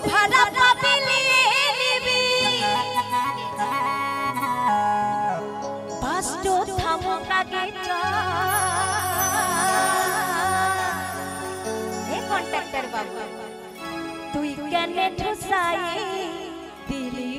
ভাড়া পাবিলি নিবি বাস্ট থামো কাগে এ কন্ট্রাক্টর বাবু তুই কেনে ঠুসাই দিলি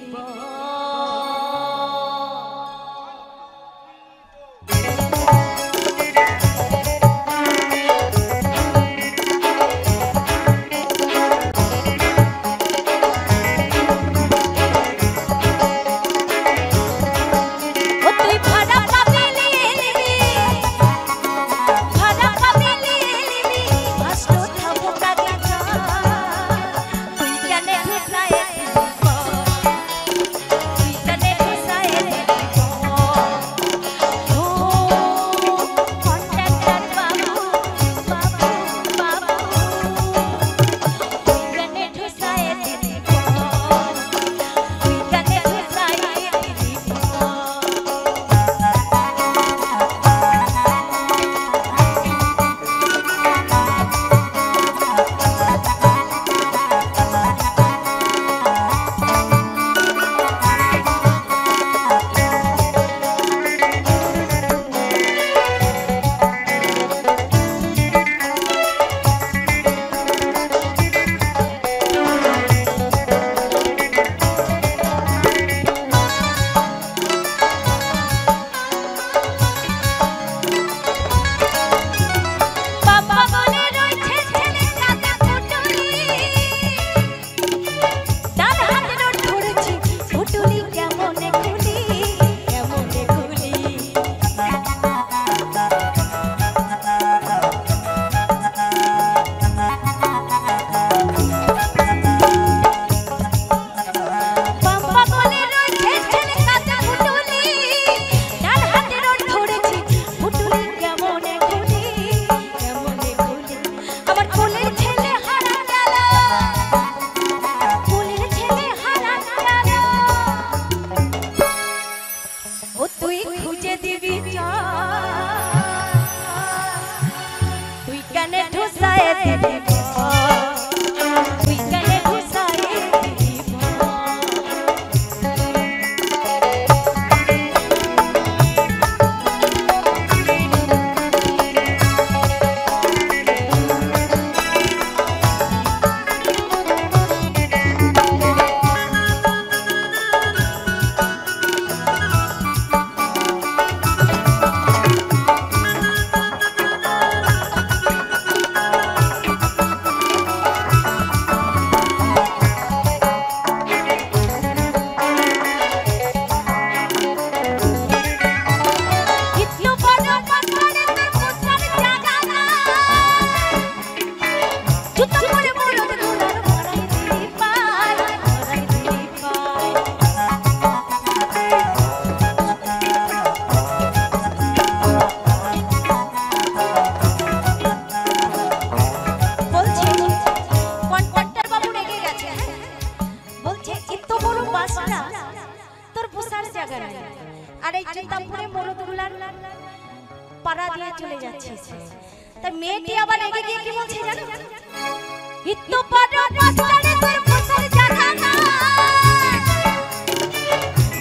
পাড়া দিয়ে চলে যাচ্ছে তাই মেয়েটি আবার এগিয়ে গিয়ে কি বলছে জানো ইত্তো পাড়া পাশারে তোর বসার জায়গা না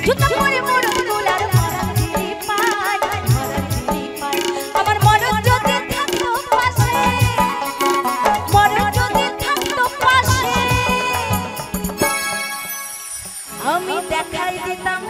জুতা পরে মোর দোলার মারা দিলি পায় আমার মন যদি থাকতো পাশে মন যদি থাকতো পাশে আমি দেখাই দিতাম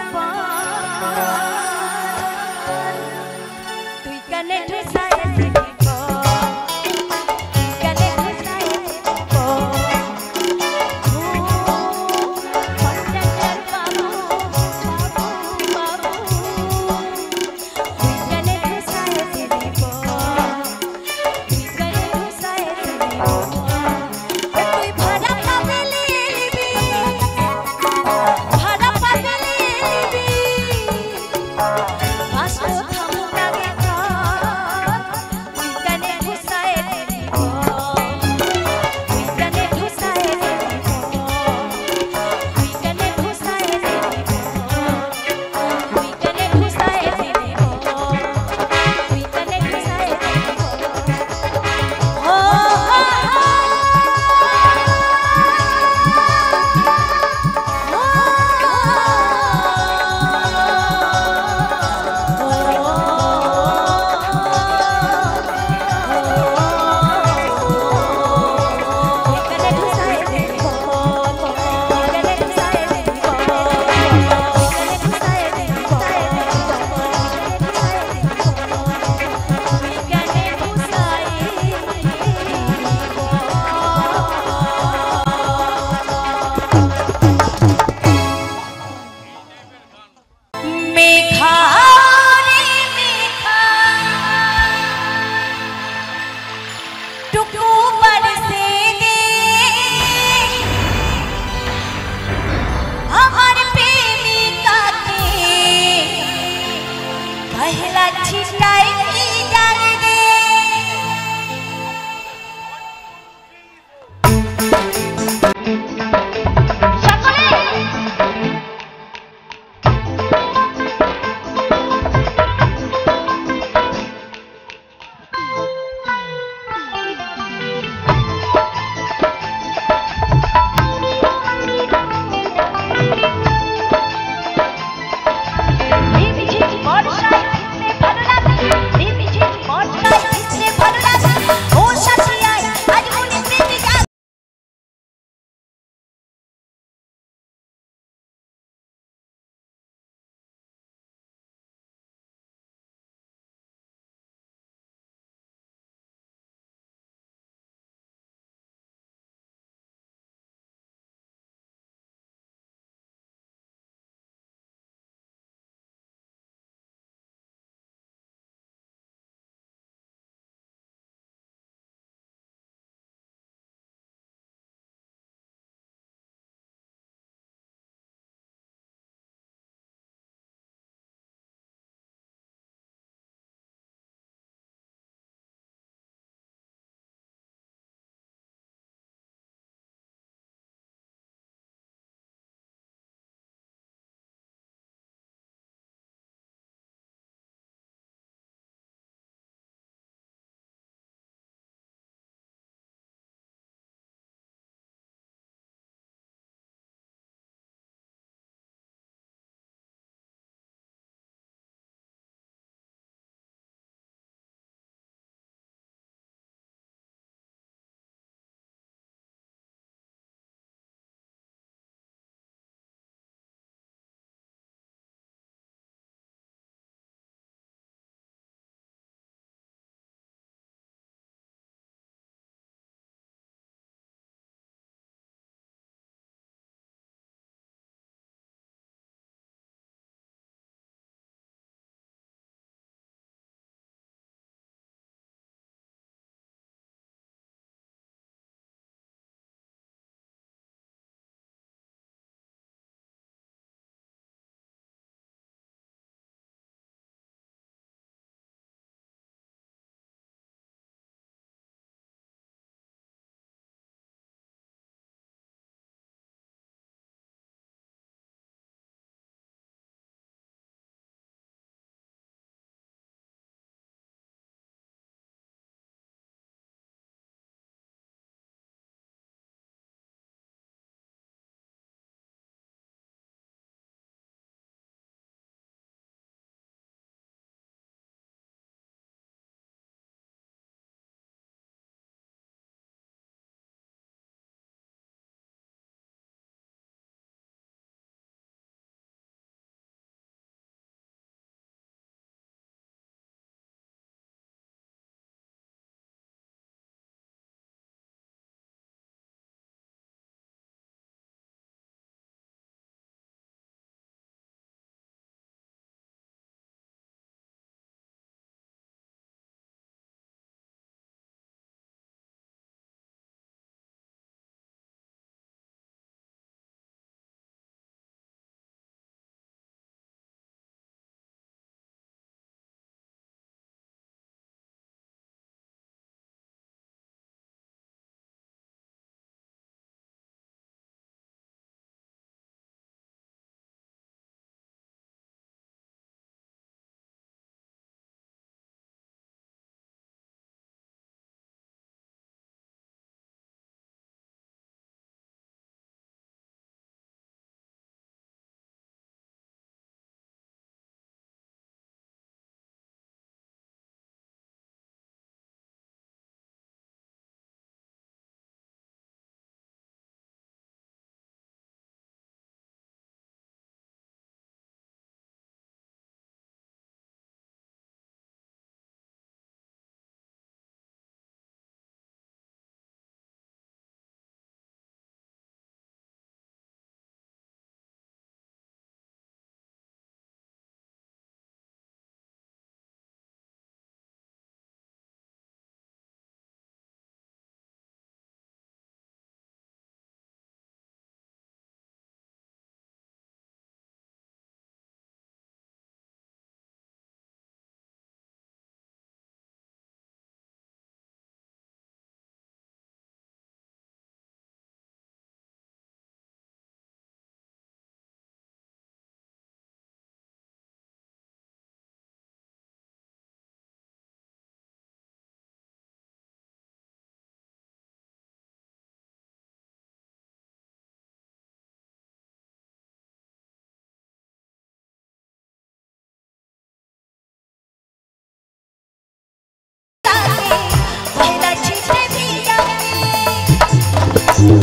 आइलो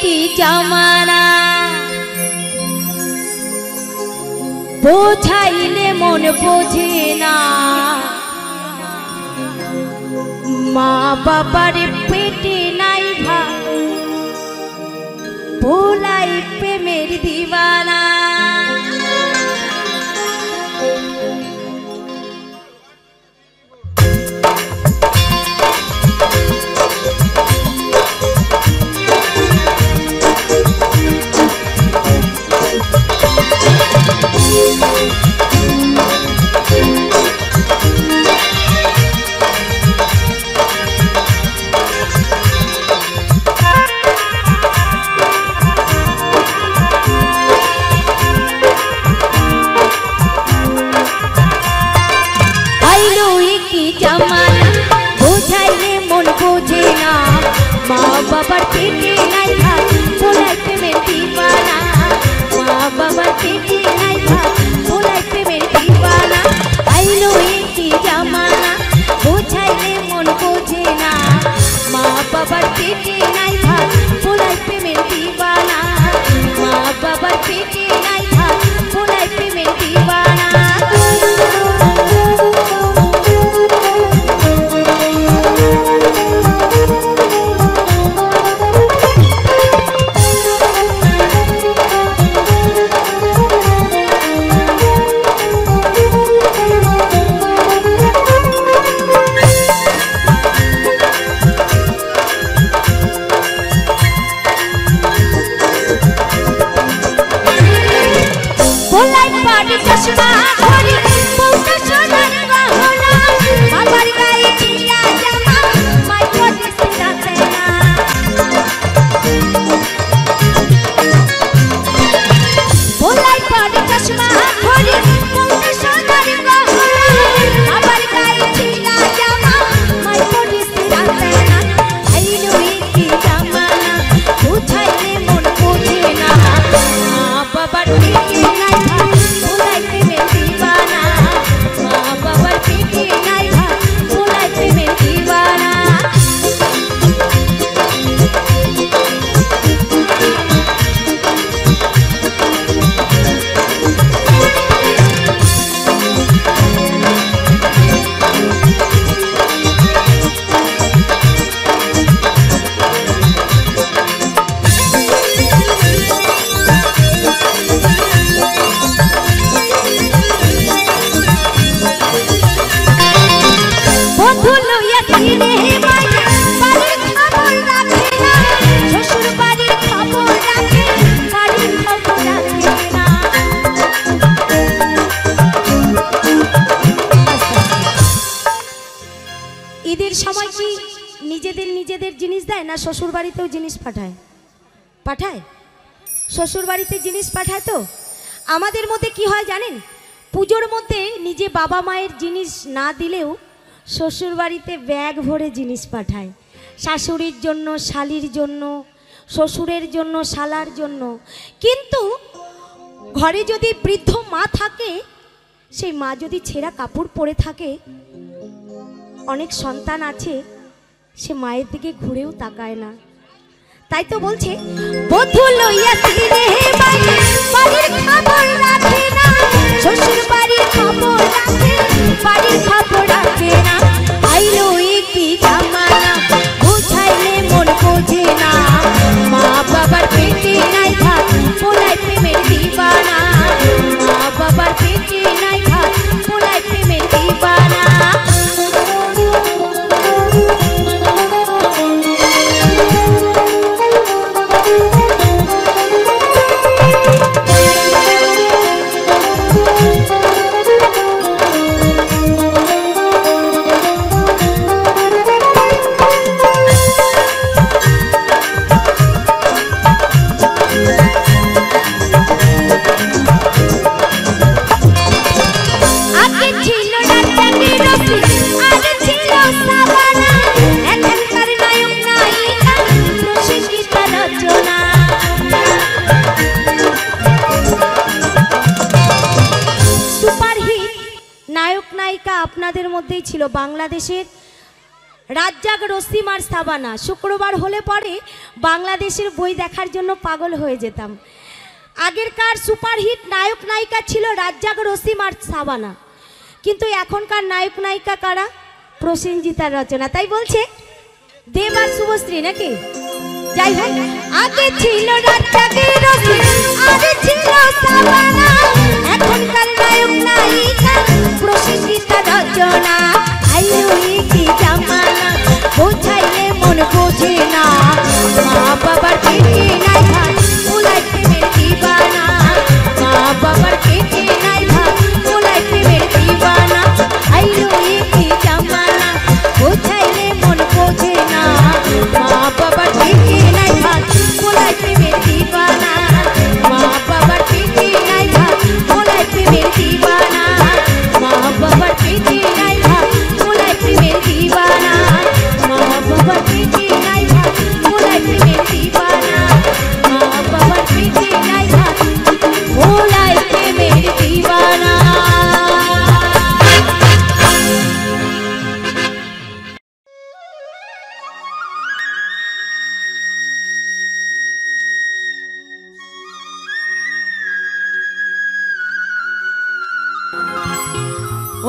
की जमाना बोझाइले मन बोझे ना मा बाबार पेटे नाई भात भोलाई प्रेमेर दीवाना बाबार पेटे नाई भात भोलाई प्रेमेर दीवाना मा बाबार पेटे नाई भात भोलाई प्रेमेर दीवाना आइलो की जमाना बोझाइले मन बोझे ना मा बाबार पेटे नाई भात भोलाई प्रेमेर दीवाना मा बाबार पेटे नाई भात भोलाई प्रेमेर दीवाना শ্বশুর বাড়িতেও জিনিস পাঠায় পাঠায় শ্বশুর বাড়িতে জিনিস পাঠায় তো আমাদের মধ্যে কি হয় জানেন পূজোর মধ্যে নিজে বাবা মায়ের জিনিস না দিলেও শ্বশুর বাড়িতে ব্যাগ ভরে জিনিস পাঠায় শাশুড়ির জন্য শালির জন্য শ্বশুরের জন্য শালার জন্য কিন্তু ঘরে যদি বৃদ্ধ মা থাকে সেই মা যদি ছেঁড়া কাপড় পরে থাকে অনেক সন্তান আছে সে মায়ের দিকে ঘুরেও তাকায় না তাই তো বলছে বধূ লইয়াছি রে বাড়ির খবর রাখে না শ্বশুর বাড়ির খবর রাখে বাড়ির খবর রাখে না আইলো কি জামানা বুঝাইলে মন বোঝে না মা বাবার পেটে নাই ভাত ভোলাই প্রেমের দীবানা মা বাবার পেটে নাই ভাত ভোলাই প্রেমের দীবানা মধ্যেই ছিল বাংলাদেশের রাজ্জাক রসিম আর সাবানা। শুক্রবার হলে পরে বাংলাদেশের বই দেখার জন্য পাগল হয়ে যেতাম। আগেরকার সুপারহিট নায়ক নায়িকা ছিল রাজ্জাক রসিম আর সাবানা, কিন্তু এখনকার নায়ক নায়িকা কারা? প্রসেনজিতার রচনা। তাই বলছে দেব আর শুভশ্রী নাকি? যাই হোক, আগে ছিল রাজ্জাক রসিম আর ছিল সাবানা, এখনকার নায়ক নায়িকা প্রসেনজিতার রচনা। আইলো কি জামানা, বোঝাইলে মন বোঝে না, মা বাবার পেটে নাই ভাত, ওলাই প্রেমের দিবানা, মা বাবার পেটে নাই ভাত, ওলাই প্রেমের দিবানা। আইলো কি জামানা, বোঝাইলে মন বোঝে না, মা বাবার পেটে নাই ভাত, ওলাই প্রেমের দিবানা, মা বাবার পেটে নাই ভাত, ওলাই প্রেমের দিবানা, মা বাবার পেটে নাই ভাত, ওলাই প্রেমের দিবানা, মা বাবার পেটে নাই ভাত, ওলাই প্রেমের দিবানা, মা বাবার পেটে নাই ভাত, ওলাই প্রেমের দিবানা।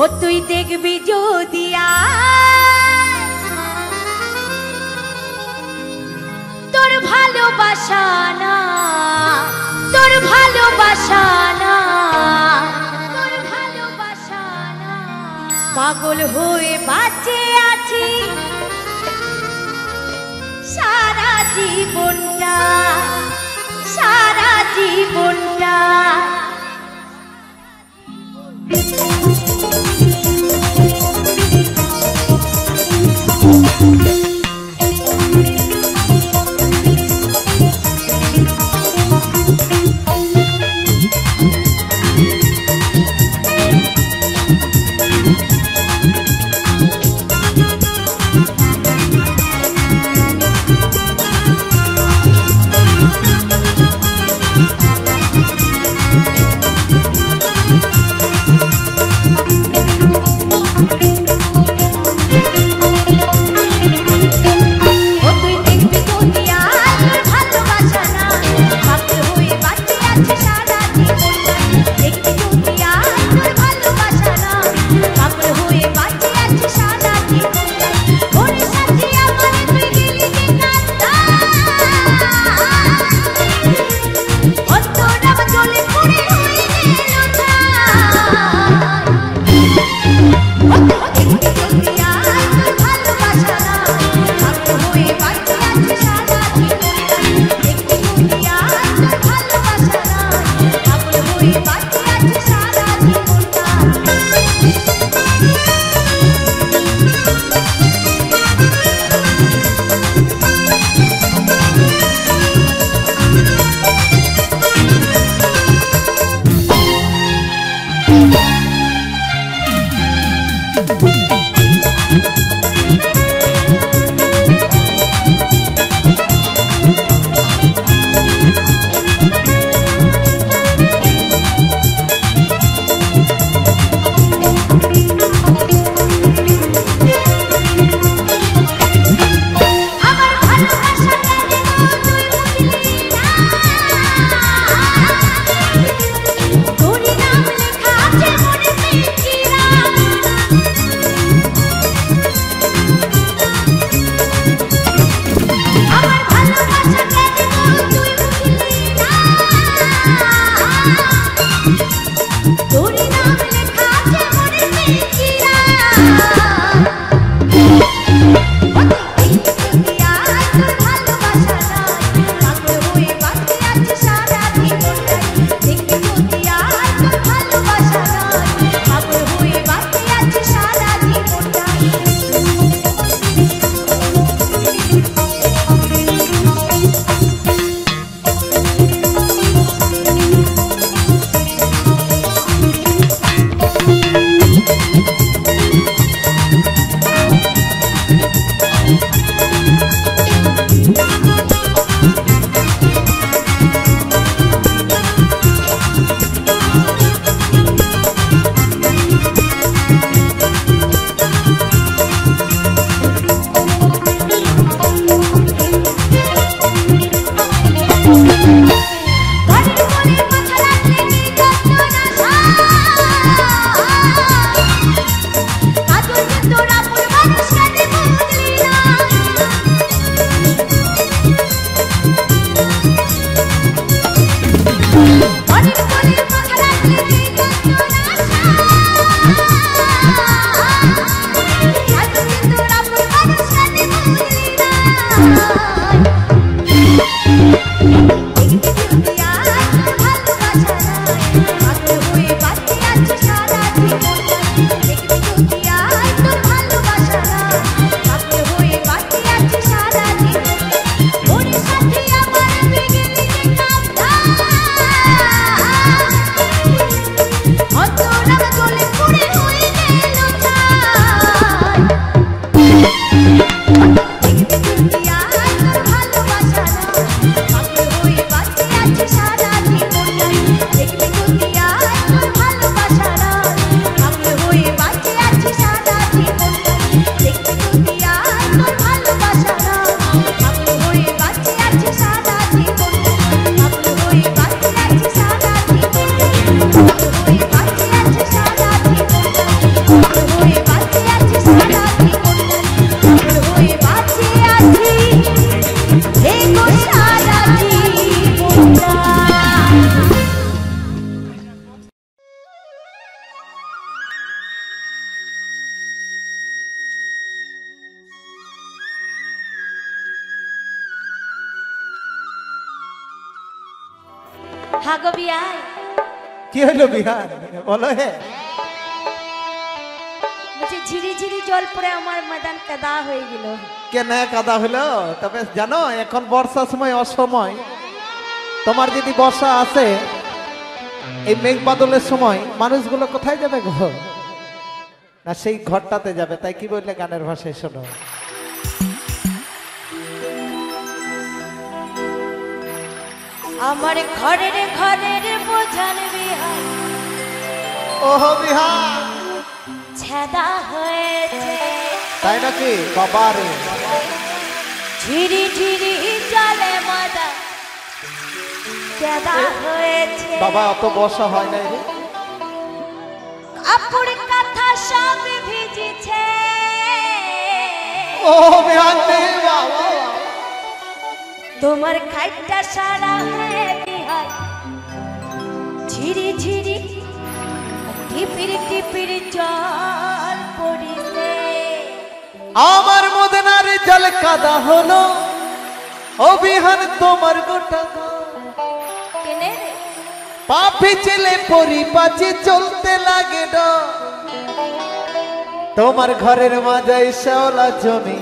ও তুই দেখবি যদি তোর ভালোবাসা না, তোর ভালোবাসা না, তোর ভালোবাসা না, পাগল হয়ে বাঁচে আছি সারা জীবনটা, সারা জীবনটা। हागो बिहार কি হলো বিহার বলো হে मुझे झिरी झिरी জল পড়ে আমার ময়দান কাদা হয়ে গেল কেন কাদা হলো তবে জানো এখন বর্ষার সময় অসময় তোমার যদি বর্ষা আসে এই মেঘ বাদলের সময় মানুষগুলো কোথায় যাবে গো না সেই ঘরটাতে যাবে তাই কি বললে গানের ভাষায় শোনো আমার ঘরের ঘরের বোঝান বিহার ওহ বিহার ছেদা হয়েছে তাই নাকি বাবা রে ঝিরি ঝিরি জলে মাদা ছেদা হয়েছে বাবা অত বর্ষা হয় না রে কাপড় কাঁথা সব ভিজেছে ও বিহার রে বাবা তোমার খাইটা সারা হে বিহার ঝিরি ঝিরি টিপির টিপির জল পড়িছে আমার মদনার জল কাদা হলো ও বিহার তোমার গোটা কেনে পাপি ছেলে পরিপাটি চলতে লাগে ড তোমার ঘরের মাঝায় শ্যাওলা জমি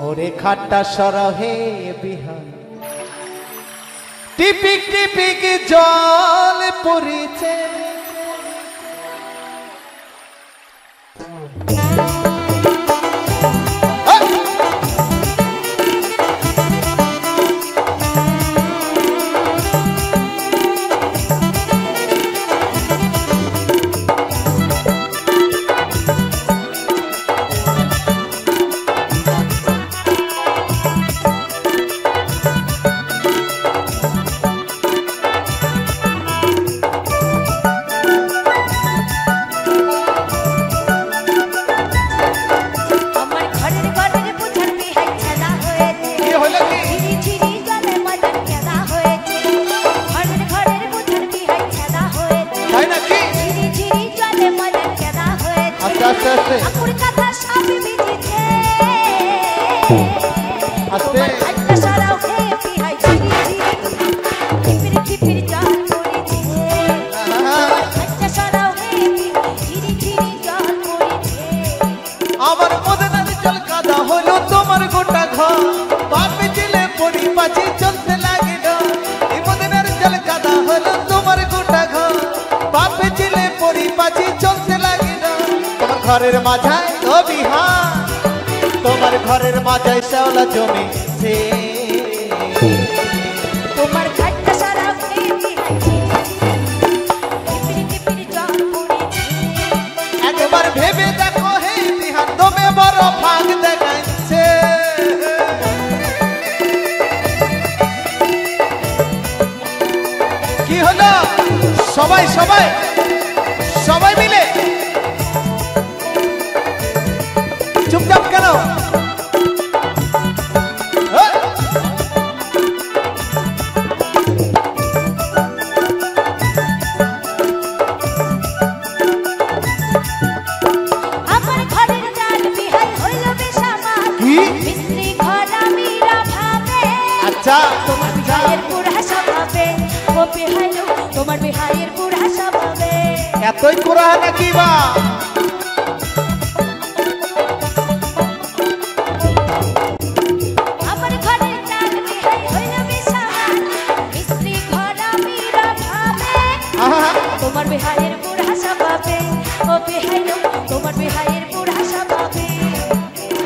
ওরে খাট্টা সরহে বিহার টিপিক টিপিক জল পড়িছে ঘরের মাঝায় ও বিহার তোমার ঘরের মাঝায় শ্যাওলা জমি তোমার খাটটা সারা একবার ভেবে দেখো হে বিহার তুমি বড় ফাঁক দেখাইছে কি হলো সবাই সবাই সবাই মিলে চুপচাপ কেন বেহাই লোক তোমার বেহাইয়ের বুড়া স্বভাবে। এতই কুড়া নাকি বা আমার ঘরের চাল বেহাই হইল বিশাল স্ত্রী ঘর আমি রাখাবে তোমার বেহাইয়ের বুড়া স্বভাবে। ও বেহাই লোক তোমার বেহাইয়ের বুড়া স্বভাবে।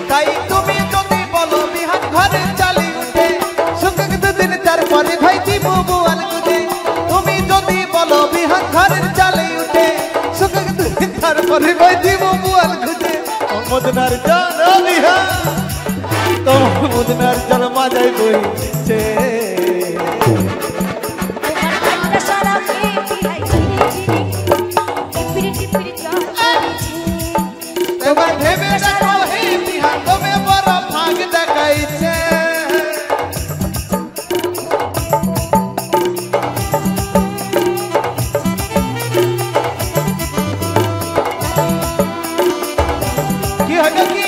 তাই তুমি যদি বলো বিহান ঘরে চালি উঠে সুখ দুদিন তারপরে ভাই দিব বুয়াল গুদে। তুমি যদি বলো বিহান ঘরের চালি উঠে সুখ দুদিন তারপরে ভাই দিব বুয়াল গুদে। মদনার জান বিহান তোমার মদনার জান মাজাই বইছে। তোমার ঘরটা সারা মেয়ে বিহাই চিনি চিনি টিপিরি টিপিরি জল পড়েছে। তোমার ভেবে দেখো হে বিহান তুমি বড় ভাগ দেখাইছে। কি হলো কি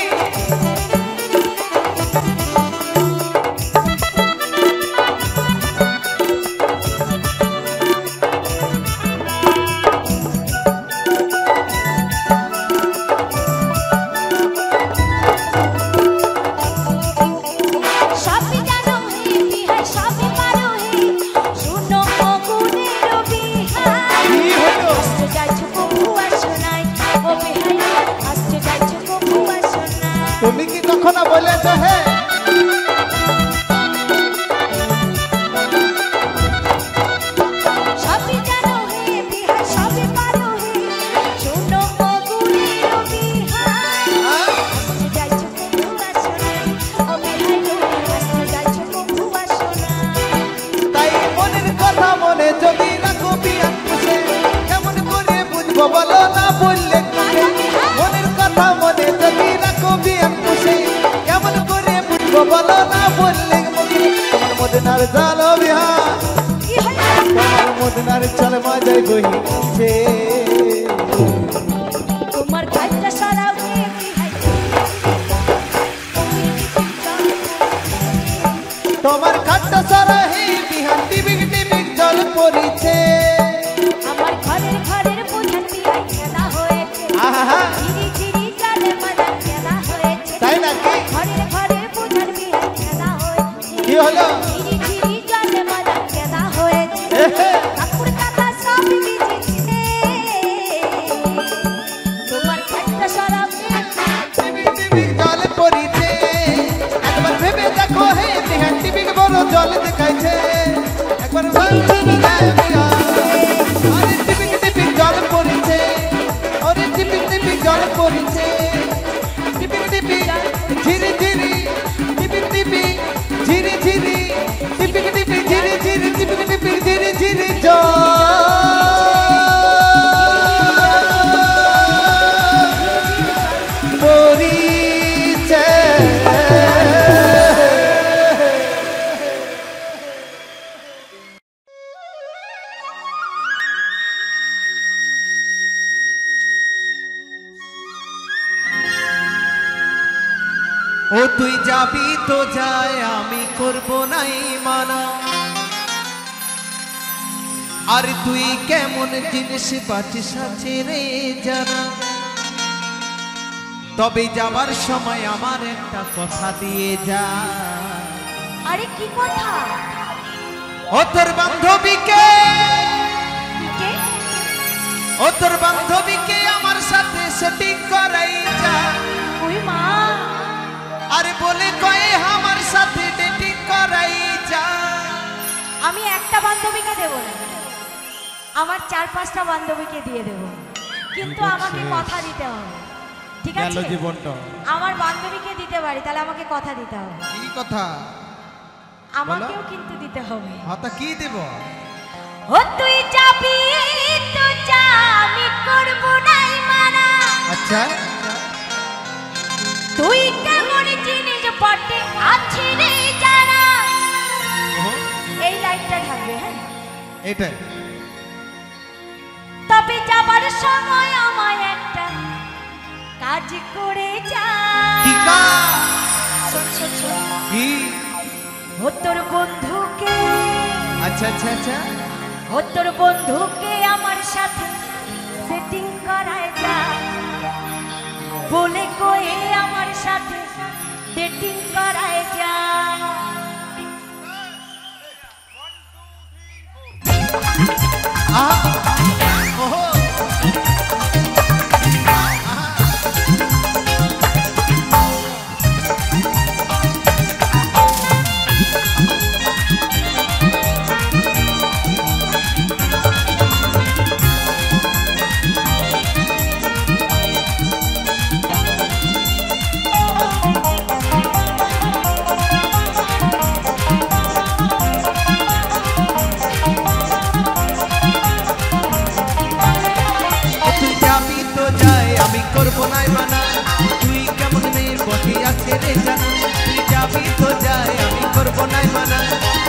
সবই জানো হে বিহাই সবই পারো হে শুনো অগুনের বিহাই। কি হলো আসতে যাইছো কবুয়া শোনাই ও বেহাই আসতে যাইছো কবুয়া শোনাই। তুমি কি কখনো বলেছ হে সবই জানো হে বিহাই সবই পারো হে শুনো অগুনের বিহাই। আসতে যাইছো কবুয়া শোনাই ও বেহাই আসতে যাইছো কবুয়া শোনাই। তাই মনের কথা মনে যদি রাখো বিয়ান পুষে কেমন করে বুঝবো বলো না বললে কুছে। মনের কথা মনে যদি রাখো বিয়ান পুষে কেমন করে বুঝবো বলো না বললে মুখে। তোমার মদনার জাল বিহান কি হলো তোমার মদনার চল মাজাই বইছে। তোমার ঘরটা সারা মেয়ে বিহাই তোমার খাট্টা সারা হে বিহান টিবিক টিবিক জল পড়িছে। আমার ঘরের প্রধান বিহাই খেলা হয়েছে। আহা ঝিরি ঝিরি জলে মালা খেলা হয়েছে। তাই নাকি ঘরের প্রধান বিহাই খেলা হয়েছে। কি হলো ঝিরি ঝিরি জলে মালা খেলা হয়েছে। এহে, ঠাকুর দাদা সব ভিজেছে। তোমার ঘরটা সারা মেয়ে টিবিক টিবিক জল পড়িছে। একবার ভেবে দেখো হে বিহান টিবিক বড় জল দেখাইছে। একবার ভাবে আরে টিবিক টিবিক জল পড়িছে। আরে টিবিক টিবিক জল পড়িছে। টিবিক টিবিক ঝিরি ঝিরি টিবিক টিবিক ঝিরি ঝিরি টিবিক টিবিক ঝিরি ঝিরি টিবিক টিবিক ঝিরি ঝিরি জল পড়িছে। ও তুই যাবি তো যায় আমি করব নাই মানা। আর তুই কেমন জিনিস পাচ্ছিস আছে রে জানা। তবে যাবার সময় আমার একটা কথা দিয়ে যা। আরে কি কথা ও তোর বান্ধবীকে কে? ও তোর বান্ধবীকে আমার সাথে সেটিং করাই যা। ওই মা আরে বলে কয়ে আমার সাথে ডেটিং করাই যা। আমি একটা বান্ধবীকে দেব না, আমার 4-5টা বান্ধবীকে দিয়ে দেব, কিন্তু আমাকে কথা দিতে হবে। ঠিক আছে, জীবনটা আমার বান্ধবীকে দিতে পারি, তাহলে আমাকে কথা দিতে হবে। কি কথা? আমাকেও কিন্তু দিতে হবে। হাতা কি দেব? ও তুই যাবি তো যা, আমি করব নাই মানা। আচ্ছা, তুই কেমন জিনিস পটে আছি রে জানা। এই লাইনটা থাকবে, হ্যাঁ এটাই। তবে যাবার সময় আমায় একটা কাজ করে যা। কি কাজ? শোন শোন শোন, কি? ও তোর বন্ধুকে আচ্ছা আচ্ছা আচ্ছা, ও তোর বন্ধুকে আমার সাথে সেটিং করায় যা, বলে কয়ে আমার সাথে ডেটিং করায় যা। করবো নাই মানা, তুই কেমন মেয়ের বটি আছে রে জানা। তুই যাবি তো যাই, আমি করবো নাই মানা,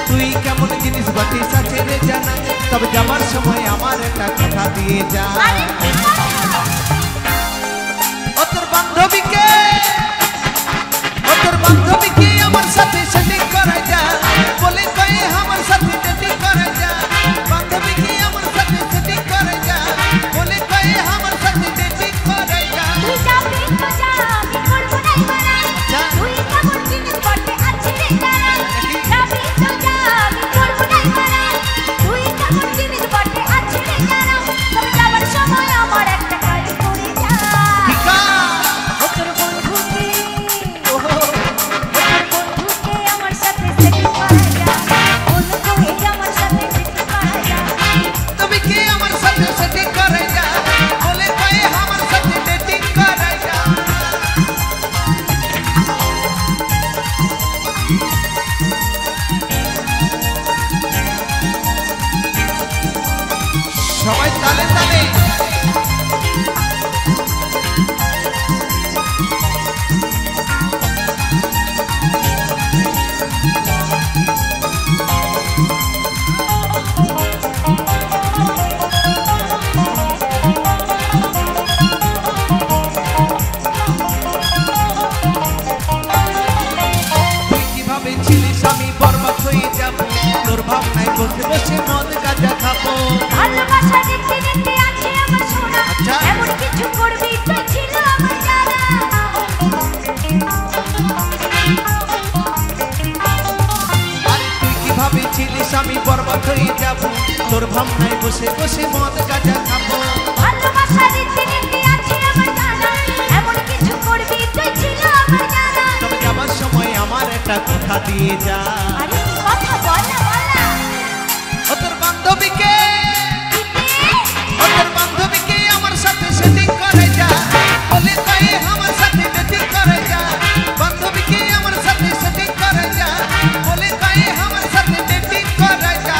তুই কেমন জিনিস বটি আছে রে জানা। তবে যাবার সময় আমার একটা কথা দিয়ে যা। ও তোর বান্ধবীকে, ও তোর বান্ধবীকে আমার সাথে সেটিং করাই যা, বলে কয়ে আমার সাথে ডেটিং করাই যা। বান্ধবীকে আমার সাথে সেটিং করাই যা, বলে কয়ে আমার সাথে ডেটিং করাই যা। তুই যাবি তো যা, আমি করবো নাই মানা, তুই কেমন জিনিস বটে আছে রে জানা। যাবি তো যা, আমি করবো নাই মানা, তুই কেমন জিনিস বটে আছে রে জানা। তবে যাবার সময় আমার একটা কাজ করে যা। ও তোর বন্ধুকে, ও তোর বন্ধুকে আমার সাথে সেটিং করায় যা, বলে কয়ে আমার সাথে ডেটিং করায় যা। তুমি কি আমার সাথে সেটিং করাই যা, বলে কয়ে আমার সাথে ডেটিং করাই যা। সবাই তালে তালে তুই কিভাবে ছিলিস আমি বরবাদ হয়ে যাব, তোর ভাবনায় বসে বসে মদ গাঁজা খাবো। ভালোবাসা দেখতে দেখতে আছে আমার সোনা, আচ্ছা। এমন কিছু করবি তো ছিল আমার জানা। আরে তুই কিভাবে ছিলিস আমি বরবাদ হয়ে যাব, তোর ভাবনায় বসে বসে মদ গাঁজা খাবো। ভালোবাসা দেখতে দেখতে আছে আমার জানা, এমন কিছু করবি তো ছিল আমার জানা। তবে যাবার সময় আমার একটা কথা দিয়ে যা। আরে কথা বল না, বল না। ও তোর বান্ধবীকে, ও তোর বান্ধবীকে আমার সাথে সেটিং করে যা, বলে কয়ে আমার সাথে ডেটিং করে যা। বান্ধবীকে আমার সাথে সেটিং করে যা, বলে কয়ে আমার সাথে ডেটিং করে যা।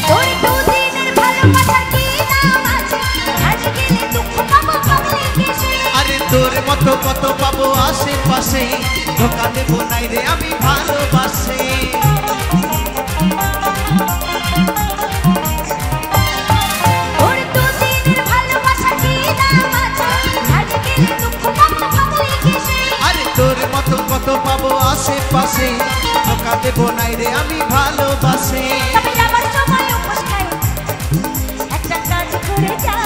তোর দুদিনের ভালোবাসার কি দাম আছে, আজ গেলে দুঃখ পাবো পাগলে কেসে। আরে তোর মতো কত পাবো আশেপাশে, ধোকা দেবো নাই রে আমি ভালোবাসি। তোর দুদিনের ভালোবাসার কি দাম আছে, আজ গেলে দুঃখ পাবো পাগলে কেসে। আরে তোর মতো কত পাবো আশেপাশে, ধোকা দেবো নাই রে আমি ভালোবাসি। তবে যাবার সময় উপোস খাই, একটা কাজ করে যা।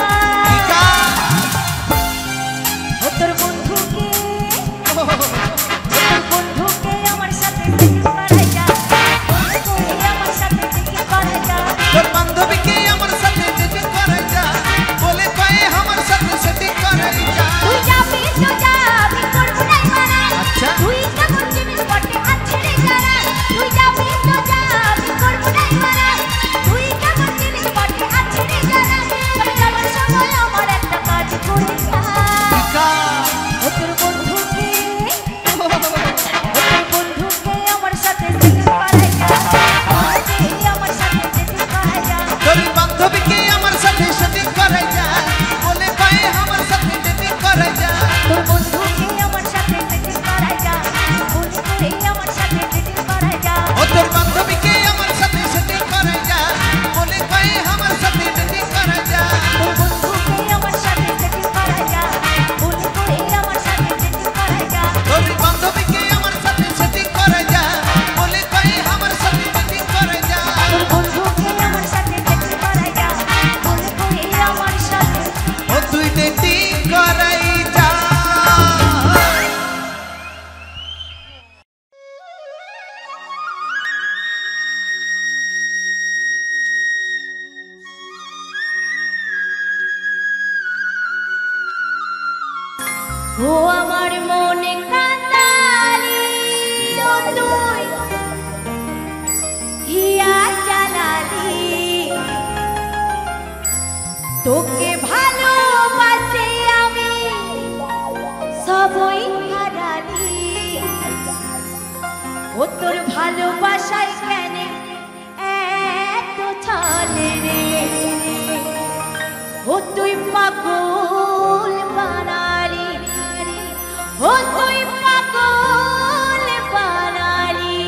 ও তোর বন্ধুকে, ও তোর বন্ধুকে আমার সাথে সেটিং করায় যা, বলে কয়ে আমার সাথে ডেটিং করায় যা। তোর বান্ধবীকে আমার সাথে ডেটিং করে যা, বলে কয়ে আমার সাথে সেটিং করে যা। তুই যাবি তো যা, আমি করবো নাই মানা, আচ্ছা। তুই কেমন জিনিস বটে আছে রে জানা। তুই যাবি তো যা, আমি করবো নাই মানা, মনে কান্দালি ও তুই হিয়া জ্বালালি তোকে ভালোবাসে আমি সবই হারালি ও তোর ভালোবাসায় কেন এত ছলে রে ও তুই পাগল বানালি ও তুই পাগল বানালি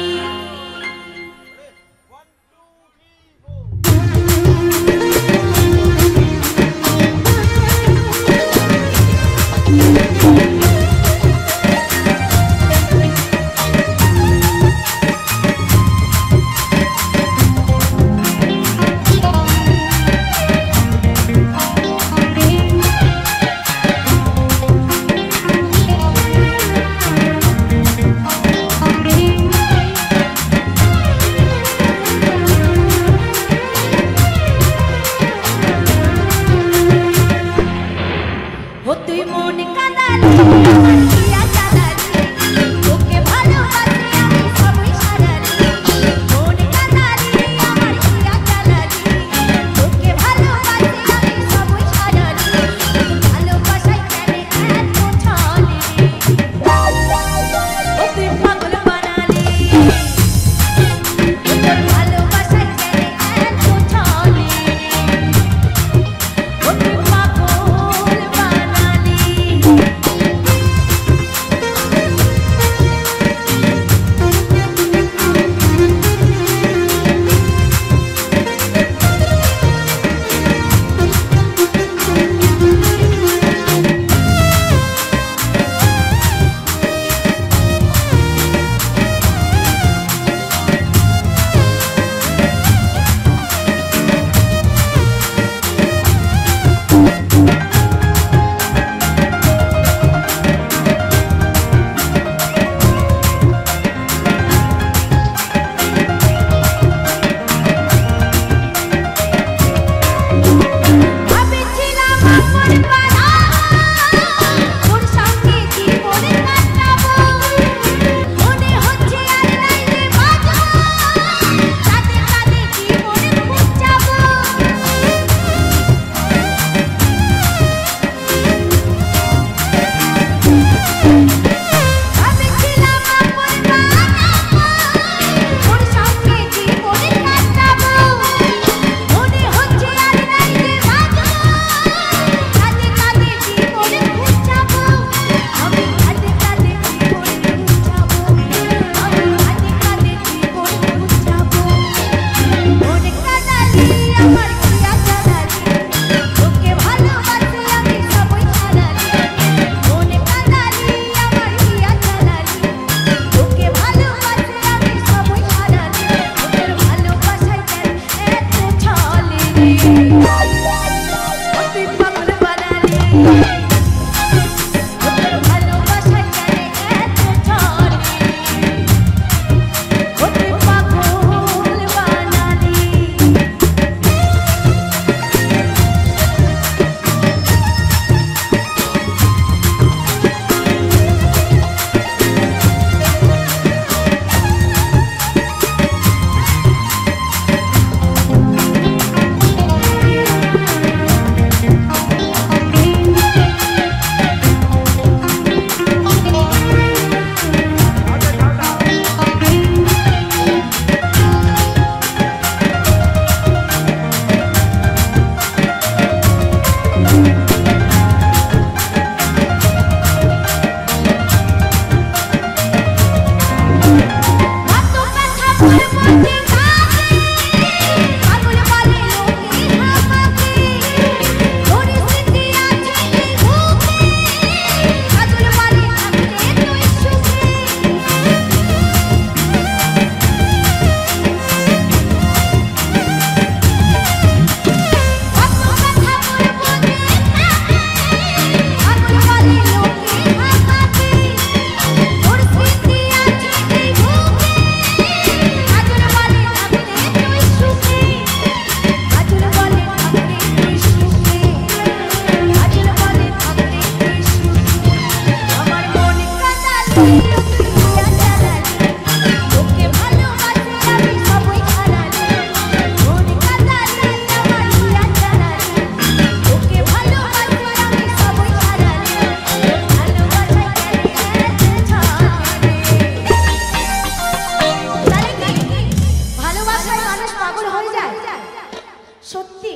সত্যি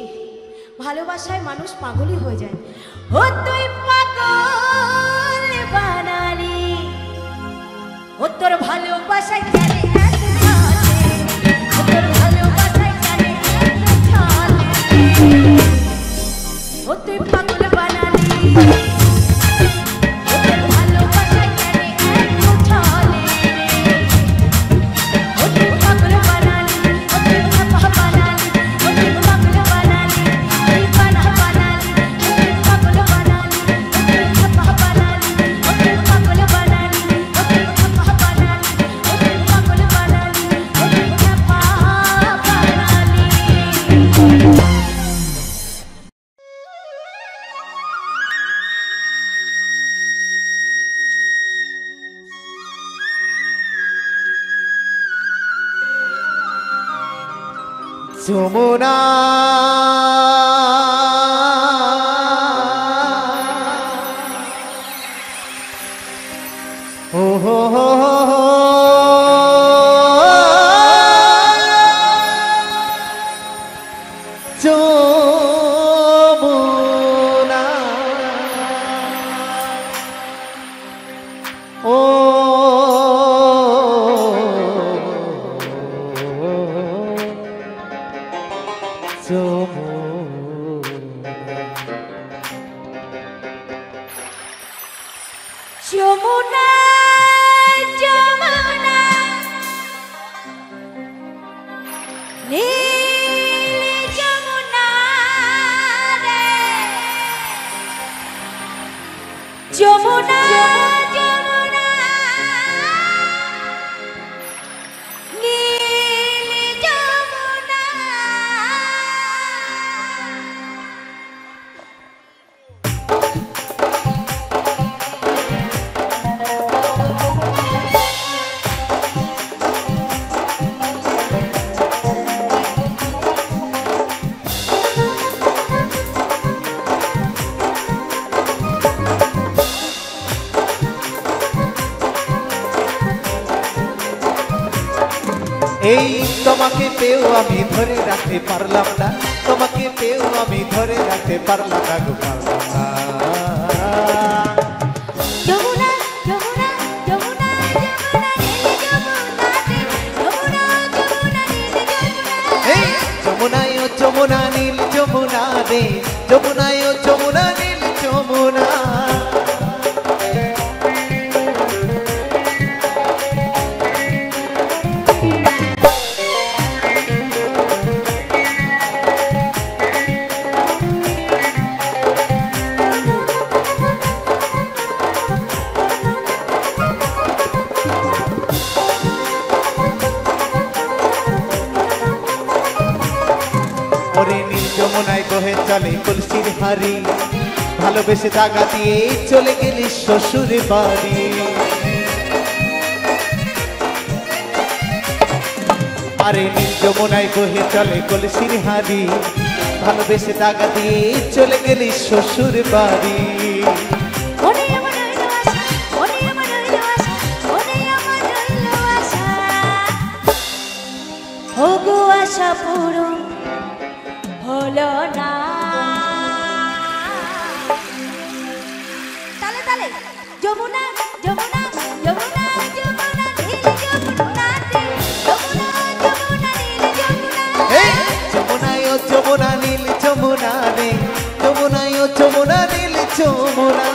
ভালোবাসায় মানুষ পাগলই হয়ে যায়। ও তুই পাগল বানালি, ও তোর ভালোবাসায় জানে এত চলে, ও তোর ভালোবাসায় জানে এত চলে, ও তুই পাগল বানালি, ও তোর ভালোবাসায় জানে এত চলে, ও তুই পাগল বানালি, ও তুই পাগল বানালি, ও তুই পাগল বানালি, তুই বানা বানালি, ও তুই পাগল বানালি, ও তুই পাগল বানালি, ও তুই পাগল বানালি, ও তুই পাগল বানালি, ও তুই পাগল বানালি, ও তুই পাগল বানালি। যমুনা ও হো হো হো যমুনা ও যমুনা যমুনা নীল যমুনা রে, যমুনা যমুনা নীল যমুনা। এই তোমাকে পেও আমি ধরে রাখতে পারলাম না, তোমাকে পেও আমি ধরে রাখতে পারলাম না গো, পারলাম না। যমুনা যমুনা যমুনা যমুনা নীল যমুনা রে, যমুনা যমুনা নীল যমুনা। এই যমুনায় ও যমুনা নীল যমুনা রে, যমুনায় ও যমুনা নীল যমুনা। ওরে নীল যমুনায় বহে চলে কলসির হাড়ি, ভালোবেসে দাগা দিয়ে চলে গেলি শ্বশুর বাড়ি। আরে নীল যমুনায় বহে চলে কলসির হাড়ি, ভালোবেসে দাগা দিয়ে চলে গেলি শ্বশুর বাড়ি। ওরে আমার রইল আশা, ওরে আমার রইল আশা, ওরে আমার রইল আশা, ওগো আশা পূরণ হলো না। তালে তালে যমুনা যমুনা যমুনা যমুনা নীল যমুনা রে, যমুনা যমুনা নীল যমুনা। এই যমুনায় ও যমুনা নীল যমুনা রে, যমুনায় ও যমুনা নীল যমুনা।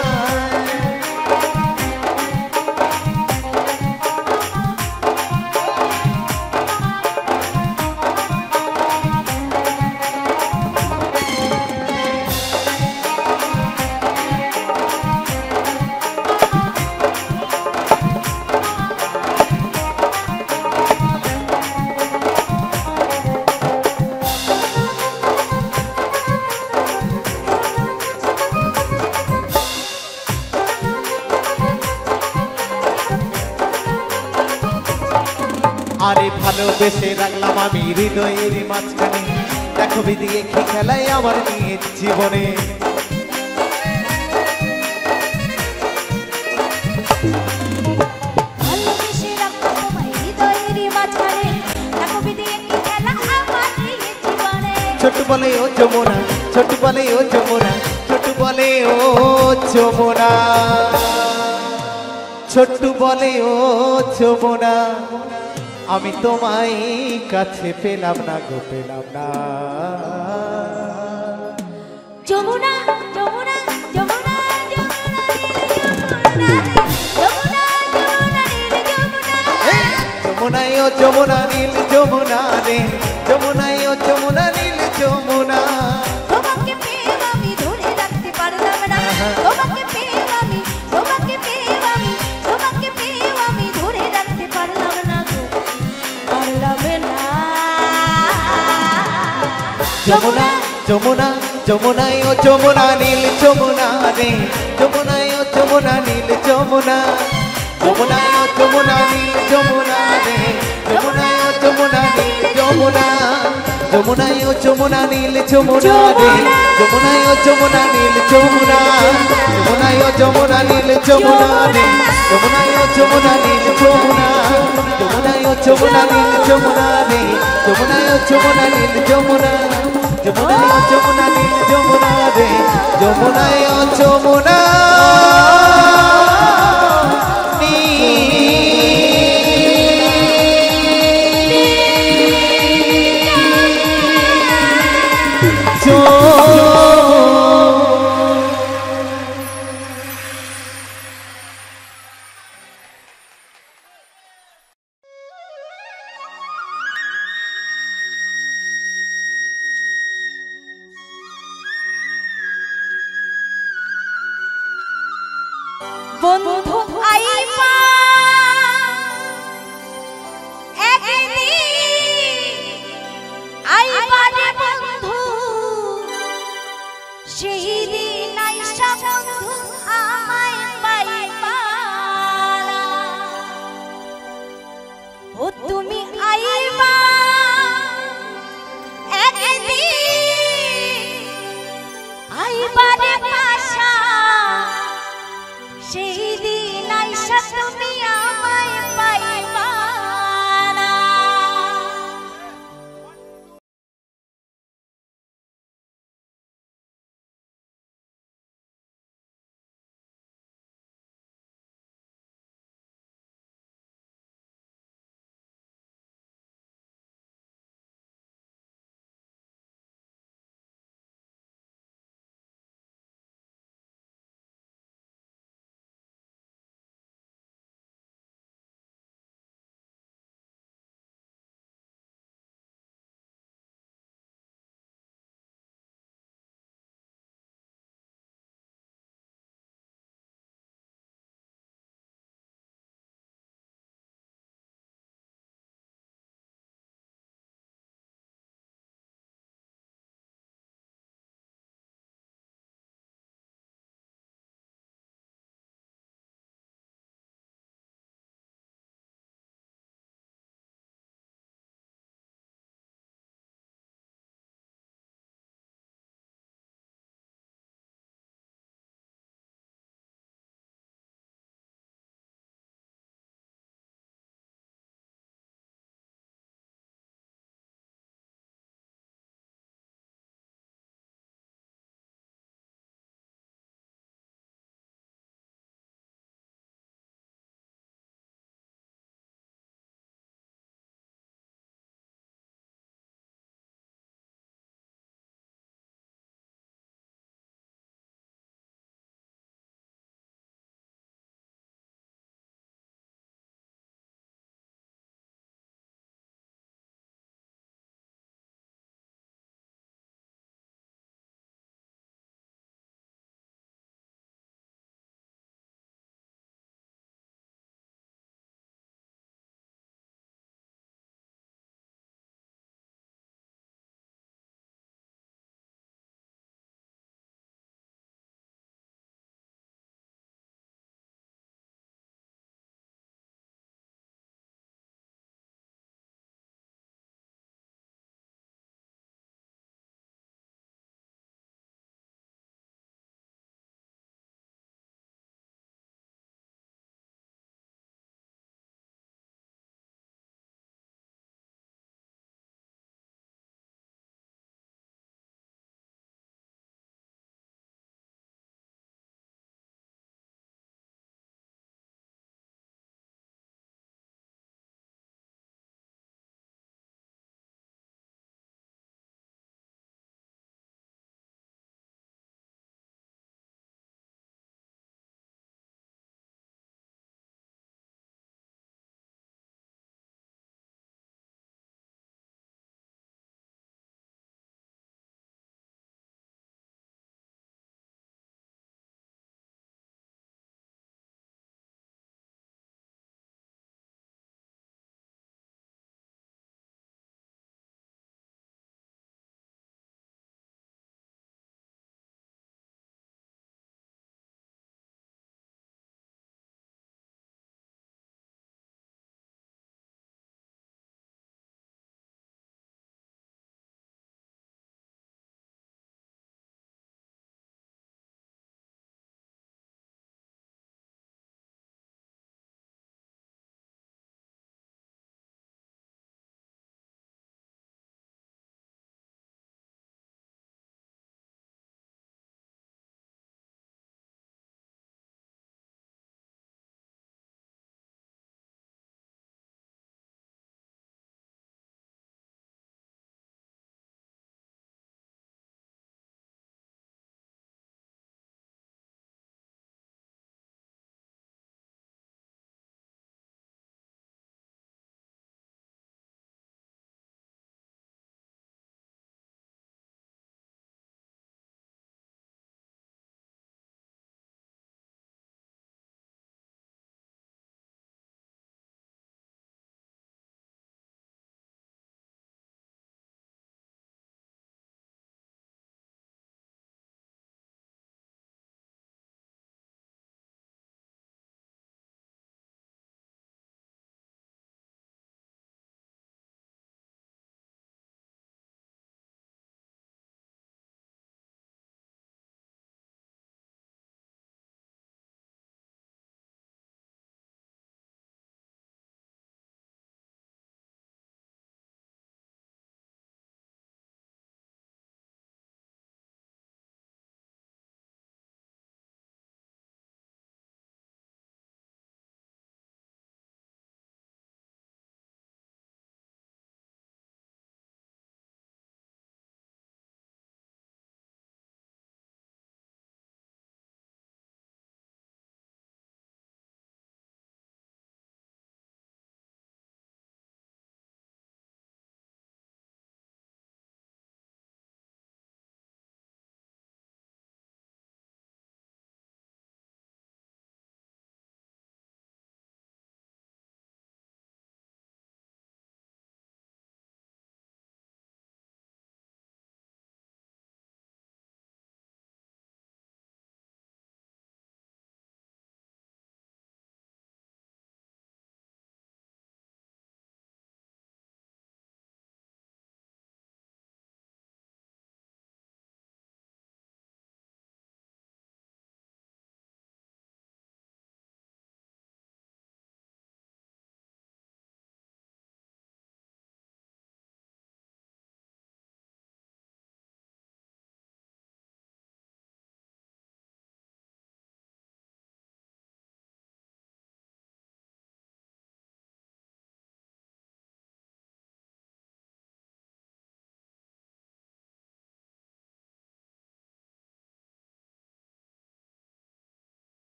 আরে ভালোবেসে রাখলাম আমি হৃদয়ের মাঝখানে, দেখো বিদিয়ে কি খেলায় আমার নিয়ে জীবনে। ভালোবেসে রাখবো তোমায় হৃদয়ের মাঝখানে, দেখো বিদিয়ে কি খেলা আমার এই জীবনে। ছোট বলে ও যমুনা, ছোট বলে ও যমুনা, ছোট বলে ও যমুনা, ছোট বলে ও যমুনা, আমি তোমায় কাছে পেলাম না গো, পেলাম না। যমুনা যমুনা যমুনা যমুনা যমুনা যমুনা যমুনায় ও যমুনা নীল যমুনা রে, যমুনায় ও যমুনা নীল যমুনা। তোমাকে পেয়ে আমি ধরে রাখতে পারলাম না, তোমাকে পেয়ে আমি, তোমাকে পেয়ে আমি, তোমাকে পেয়ে আমি ধরে রাখতে পারলাম না গো, পারলাম না। যমুনা যমুনা যমুনায় ও যমুনা নীল যমুনা রে, যমুনায় ও যমুনা নীল যমুনা, যমুনায় ও যমুনা নীল যমুনা রে, যমুনায় ও যমুনা নীল যমুনা, যমুনায় ও যমুনা নীল যমুনা রে, যমুনায় ও যমুনা নীল যমুনা, যমুনায় ও যমুনা নীল যমুনা রে, যমুনায় ও যমুনা নীল যমুনা, যমুনায় ও যমুনা নীল যমুনা রে, যমুনায় ও যমুনা নীল যমুনা, যমুনায় ও যমুনা নীল যমুনা রে, যমুনায় ও যমুনা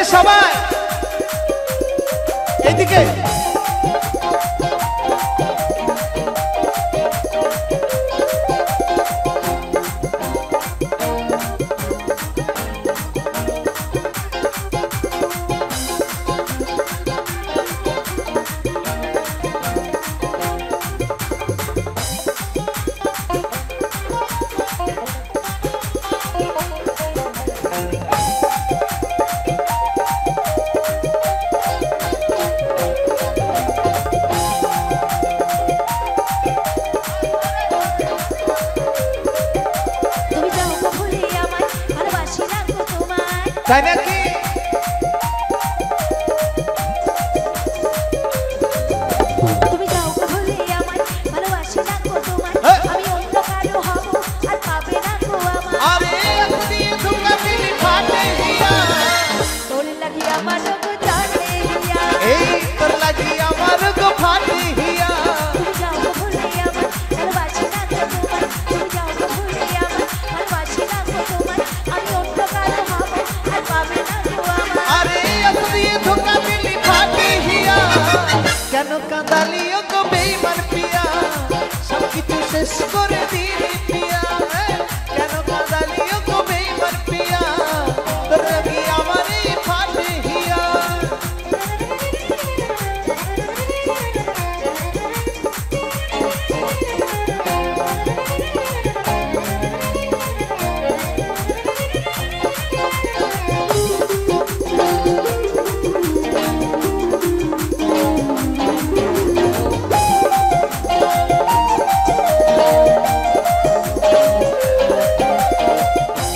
সবাই এদিকে তাই নাকি তুমি যাও গো ভুলে আমায় ভালোবাসি না গো তোমায় আমি অন্য কারো হব আর পাবে না গো আমায় আরে আপনি ধোকা দিলি ফাটে হিয়া তোর লাগি আমার গো জানে হিয়া এই তোর লাগি আমার গো ফাটে হিয়া তুমি যাও গো ভুলে আমায় ভালোবাসি না গো তোমায় তুমি যাও গো ভুলে আমায় ভালোবাসি না গো তোমায় আমি অন্য কারো হব আর পাবে না গো আমায় আরে আপনি ধোকা দিলি ফাটে হিয়া কেন কাঁদালিও গো বেঈমান পিয়া সব কিছু শেষ করে দিলি পিয়া কেন কাঁদালিও গো বেঈমান পিয়া তোর লাগি আমারে ফাটে হিয়া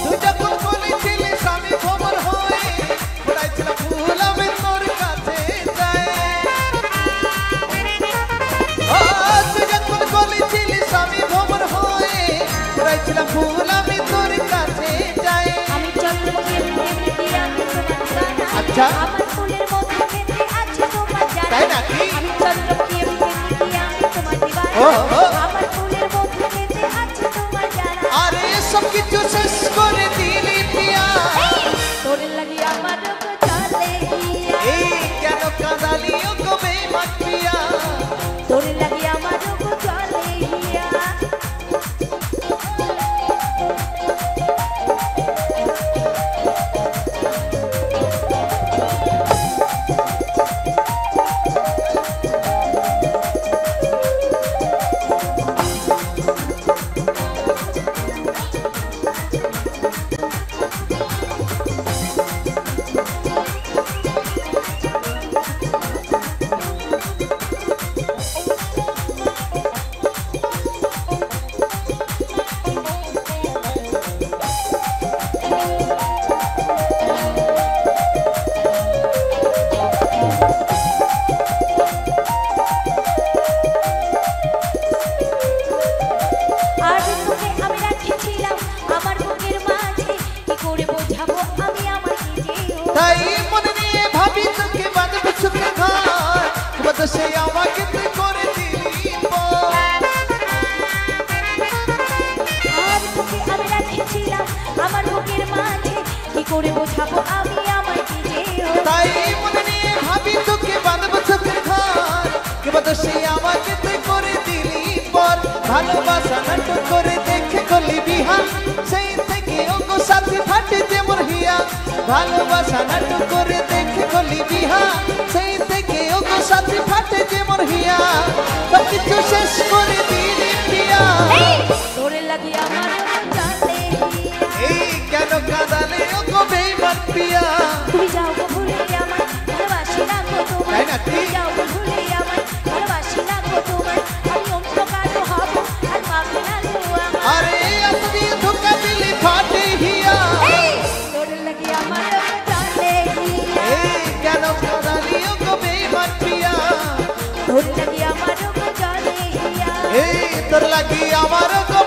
তুই যখন বলেছিলি স্বামী খবর হয়ে ঘুরাইছিলাম ফুল আমি তোর কাছে যাই তুই যখন বলেছিলি স্বামী খবর হয়ে ঘুরাইছিলাম ফুল আমি তোর কাছে যাই আমি চন্দ্রমুখী এমনি আমি তোমার জানা আচ্ছা। আমার ফুলের মধ্যে মেতে আছে তোমার জানা তাই নাকি? আমি চন্দ্রমুখী এমনি আমি তোমার দিবানা ও, ও। আমার ফুলের মধ্যে মেতে আছে তোমার জানা আরে সব কিছু শেষ করে দিলি পিয়া তোর লাগি আমার গো চলে হিয়া এই কেন কাঁদালিও গো বেঈমান পিয়া তোর লাগি আমার গো চলে হিয়া আর তোকে আমি রাখেছিলাম আমার বুকের মাঝে কি করে বোঝাবো আমি আমার নিজেও তাই মনে নিয়ে ভাবি তোকে বাঁধবে সুখে ঘর বদ সে আমাকে তুই করে দিলি পর। আর তোকে আমি রাখেছিলাম আমার বুকের মাঝে কি করে বোঝাবো আমি আমার নিজেও তাই মনে নিয়ে ভাবি তোকে বাঁধবে সুখে ঘর বদ সে আমাকে তুই করে দিলি পর ভালোবাসা নাটক করে দেখে গলি বিহান সেই থেকে অঙ্গ সাথে ফাটে যে মোর হিয়া ভালোবাসা নাটক করে দেখে গলি বিহান সেই থেকে অঙ্গ সাথে ফাটে যে মোর হিয়া সব কিছু শেষ করে দিলি পিয়া তোর লাগি আমার চলে হিয়া এই কেন কাঁদালে ও গো বেঈমান পিয়া তুমি যাও গো ভুলে আমায় ভালোবাসি না গো তোমায় তাই নাকি? তুমি যাও গো ভুলে আমায় ভালোবাসি না গো তোমায় আমি অন্য কারো হব আর পাবে না গো আমায় আরে আপনি ধোকা দিলি ফাটে হিয়া তোর লাগি আমার চলে হিয়া এই কেন কাঁদালি ও গো বেঈমান পিয়া তোর লাগি আমার চলে হিয়া এই তোর লাগি আমার গো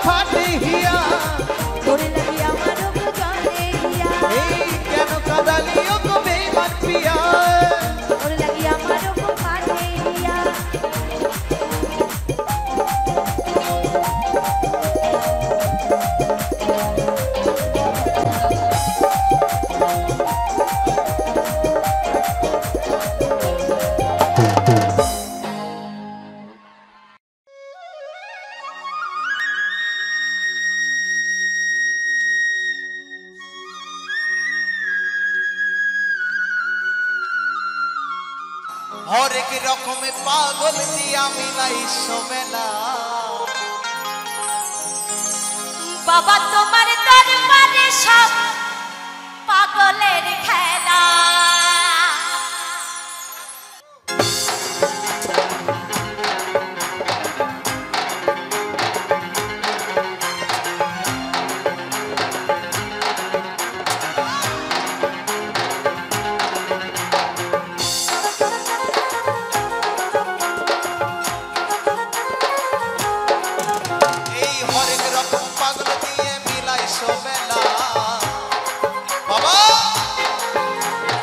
হরেক রকমে পাগল দিয়া মিলাই সমেলা বাবা তোমার দরবারে সব পাগলের খেলা এই হরেক রকম পাগল দিয়ে মিলাই সমেলা বাবা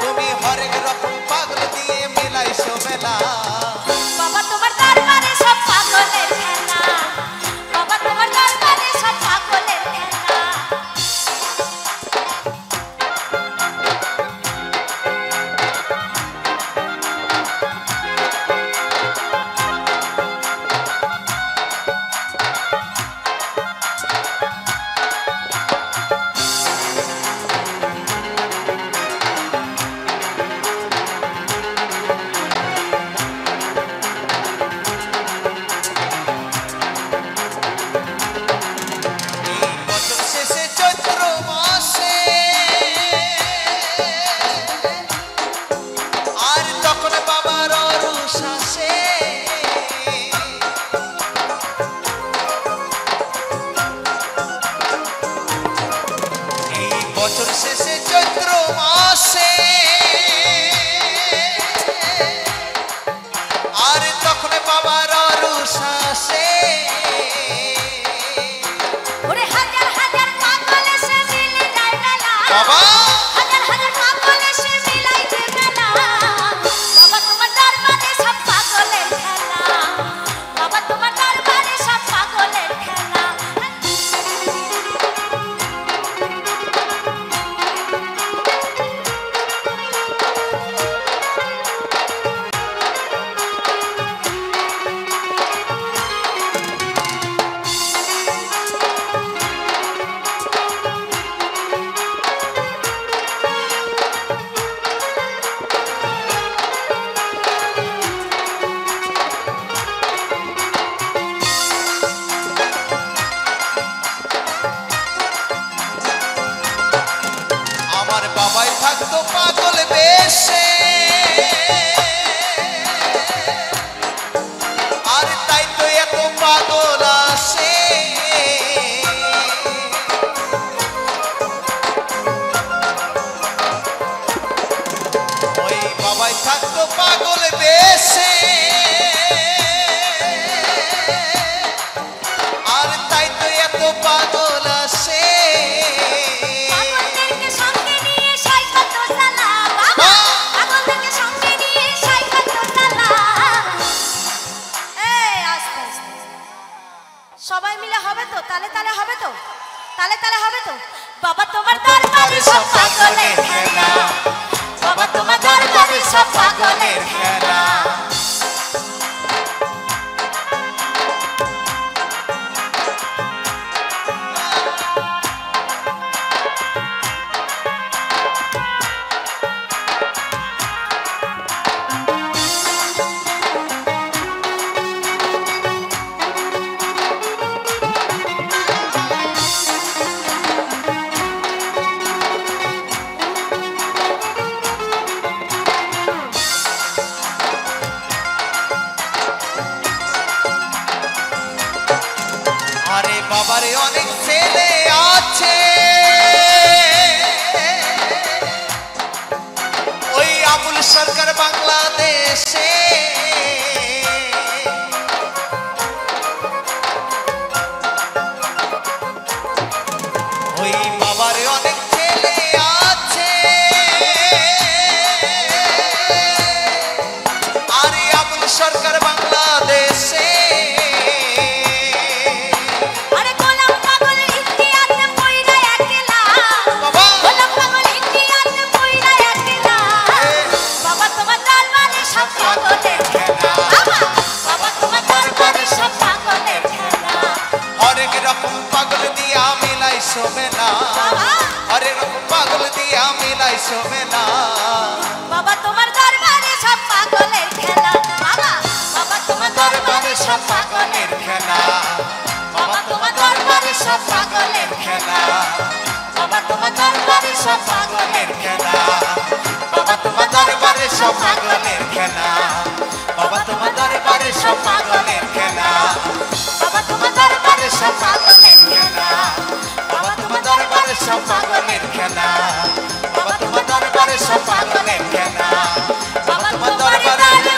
তুমি হরেক রকম পাগল দিয়ে মিলাই সমেলা বাবা তোমার দরবারে সব পাগলের খেলা বাবা তোমার দরবারে সব পাগলের খেলা এই বছর শেষে চৈত্র মাসে আর তখন বাবার অরুষ আসে এই বছর শেষে চৈত্র মাসে আর তখন বাবার অরুষ আসে ওরে হাজার হাজার পাগল এসে মিলে যায় মেলা বাবা হাজার হাজার পাগল এসে মিলাই যে মেলা বাবা তোমার দরবারে সব পাগলের খেলা বাবা তোমার দরবারে সব পাগলের খেলা আমার বাবাই থাকতো পাগল বেশে আর তাই তো এত পাগল আসে ওই বাবাই থাকতো পাগল বেশে আর তাই তো এত পাগল আসে পাগলদেরকে সঙ্গে নিয়ে সাইকেল তো চালা বাবা পাগলদেরকে সঙ্গে নিয়ে সাইকেল তো চালা এই আস্তে আস্তে সবাই মিলে হবে তো তালে তালে হবে তো তালে তালে হবে তো বাবা তোমার দরবারে সব পাগলের খেলা বাবা তোমার দরবারে সব পাগলের খেলা আরে বাবারে অনেক ছেলে আছে ওই আবুল সরকার বাংলাদেশে ওই বাবারে অনেক ছেলে আছে আরে আবুল সরকার বাংলাদেশে আরে গোলাম পাগল ইন্ডিয়াতে পয়রা একলা বাবা গোলাম পাগল ইন্ডিয়াতে পয়রা একলা বাবা তোমার দরবারে সব পাগলের খেলা বাবা তোমার দরবারে সব পাগলের খেলা হরেক রকম পাগল দিয়া মিলাই সমেলা হরেক রকম পাগল দিয়া মিলাই সমেলা বাবা তোমার দরবারে সব পাগলের খেলা দরবারে সব পাগলের খেলা বাবা তোমার দরবারে সব পাগলের খেলা বাবা তোমার দরবারে সব পাগলের খেলা বাবা তোমার দরবারে সব পাগলের খেলা বাবা তোমার দরবারে সব পাগলের খেলা বাবা তোমার দরবারে সব পাগলের খেলা বাবা তোমার দরবারে সব পাগলের খেলা বাবা তোমার দরবারে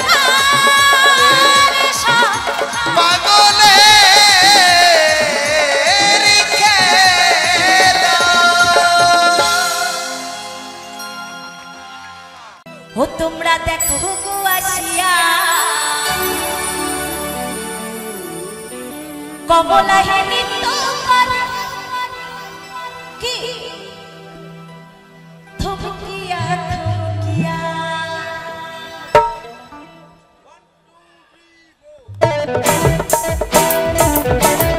সব পাগলের খেলা। ও তোমরা দেখো গো আসিয়া কমলা হে নিত্য করে কি থমকিয়া থমকিয়া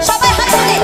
সবাই হাত তুলে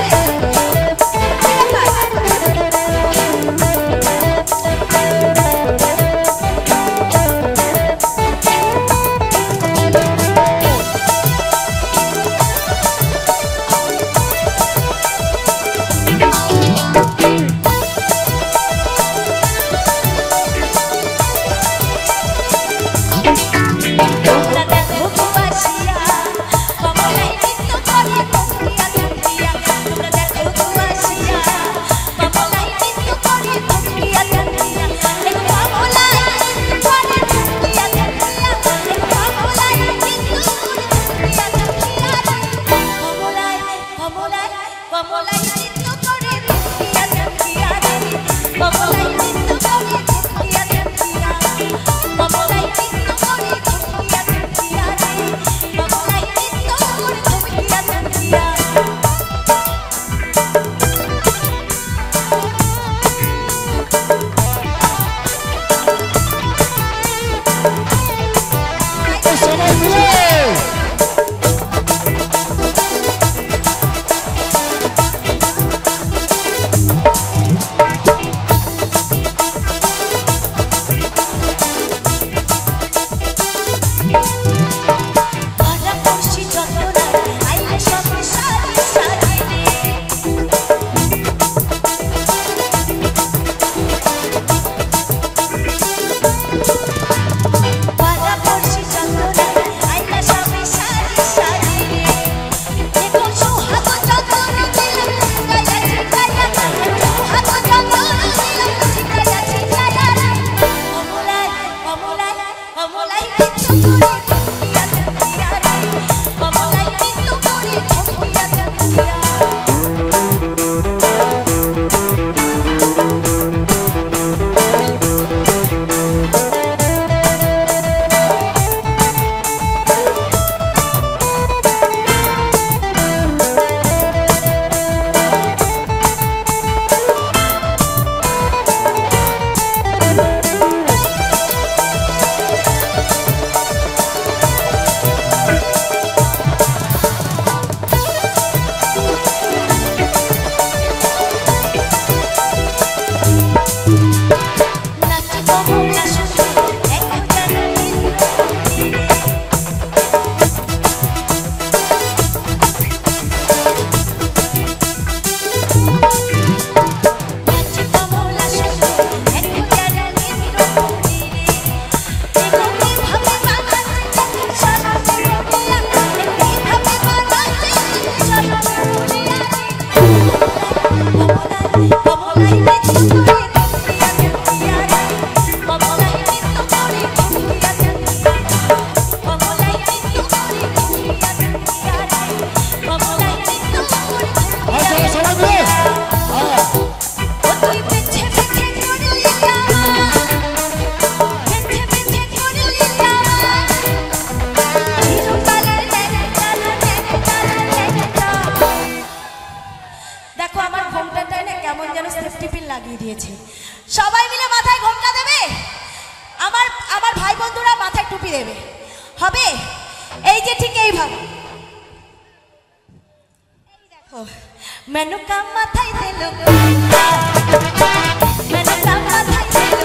সবাই মিলে মাথায় ঘোমটা দেবে, আমার আমার ভাই বন্ধুরা মাথায় টুপি দেবে, হবে? এই যে ঠিক এইভাবে দেখো, মেনকা মাথায় দিল মেনকা মাথায় দিল মেনকা মাথায় দিল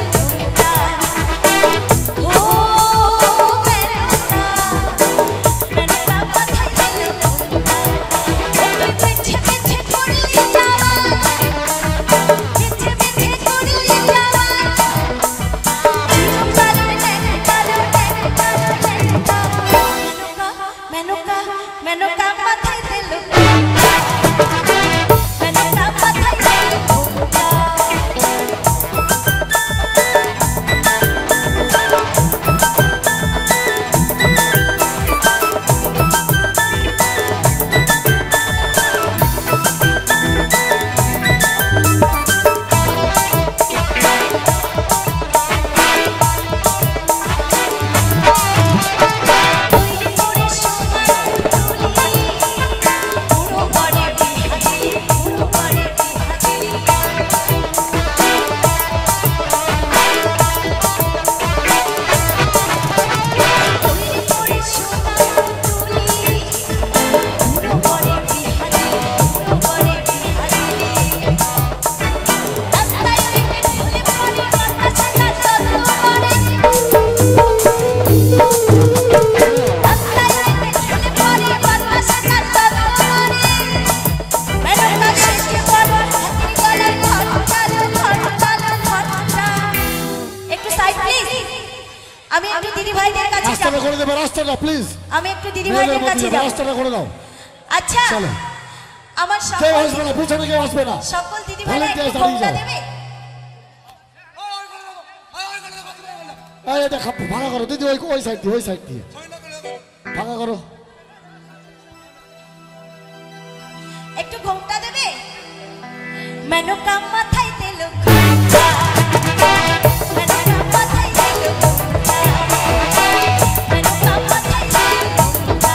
সাইড প্লিজ। আমি একটু দিদি ভাইদের কাছে যাব। রাস্তাটা করে দেবে, রাস্তাটা প্লিজ। আমি একটু দিদি ভাইদের কাছে যাব। রাস্তাটা করে দাও। আচ্ছা চলো। আমার কেউ সকল আসবে না, পিছনে কেউ আসবে না। সকল দিদি ভাইরা Volunteers একটু দাঁড়িয়ে ঘোমটা যাও। দেবে। এই এটা ভাঙা করো দিদি, ওই সাইড দিয়ে, ওই সাইড দিয়ে ভাঙা করো। একটু ঘোমটা দেবে। মেনকা মাথায় তেল ঘোমটা, মেনকা মাথায় তেল ঘোমটা, মেনকা মাথায় তেল ঘোমটা।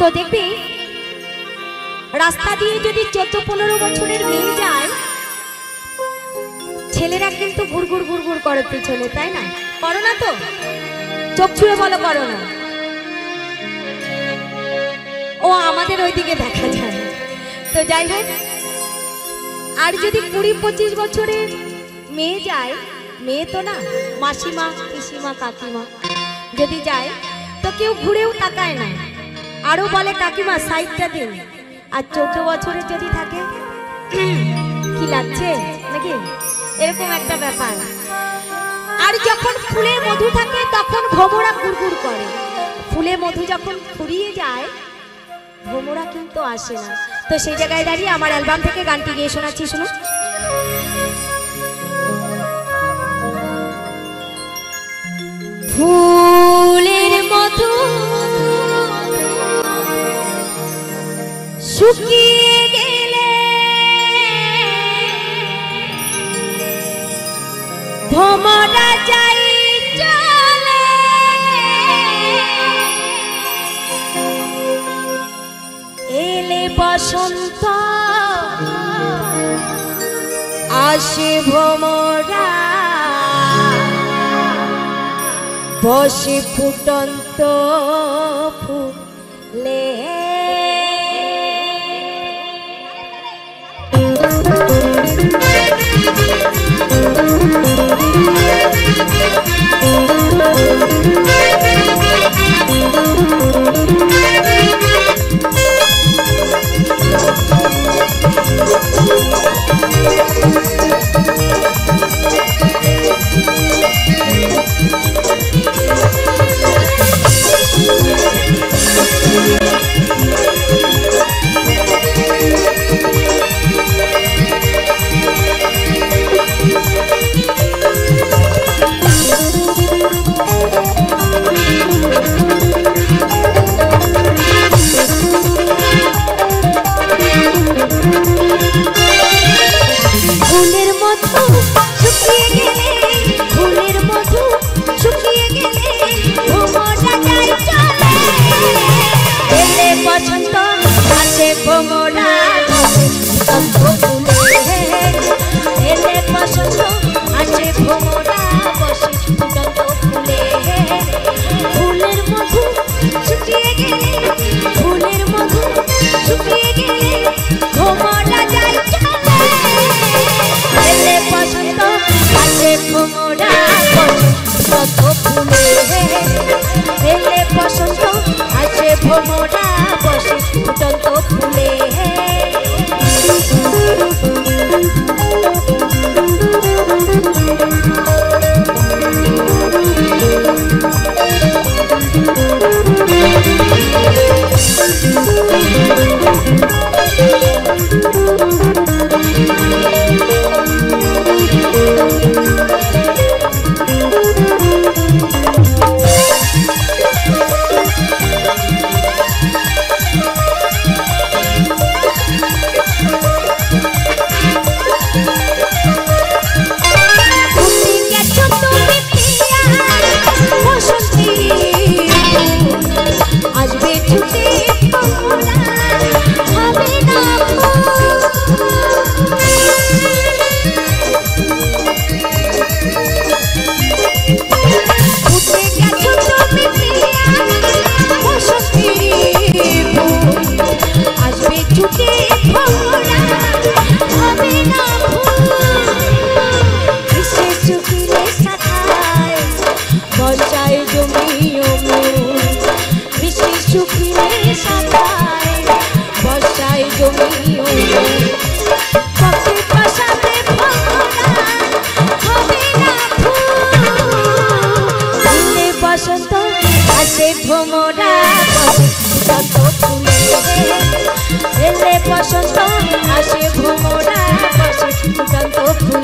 তো দেখবি রাস্তা দিয়ে যদি 14-15 বছরের মেয়ে যায়, ছেলেরা কিন্তু ঘুরঘুর ঘুরঘুর করে পিছনে, তাই না? করো না তো? চোখ ছুঁয়ে বলো করো না? ও আমাদের ওইদিকে দেখা যায়। তো যাই হোক, আর যদি 20-25 বছরের মেয়ে যায়, মেয়ে তো না, মাসিমা পিসিমা কাকিমা যদি যায়, তো কেউ ঘুরেও তাকায় না, আরো বলে কাকিমা সাইডটা দিন। আর 14 বছরের যদি থাকে, কি লাগছে নাকি, এরকম একটা ব্যাপার। আর যখন ফুলে মধু থাকে তখন ভোমরা গুড়গুড় করে, ফুলে মধু যখন ফুরিয়ে যায় ভোমরা কিন্তু আসে না। তো সেই জায়গায় দাঁড়িয়ে আমার অ্যালবাম থেকে গানটি গিয়ে শোনাচ্ছি, শুনুন। ফুলের মধু শুকিয়ে গেলে ভোমরা যাই চলে, এলে বসন্ত আসে ভোমরা বসে ফুটন্ত ফুলে বসন্ত আছে ভোমরা বসে ফুটন্ত ফুলে বসন্ত আসে ভোমরা বসে ফুটন্ত ফুলে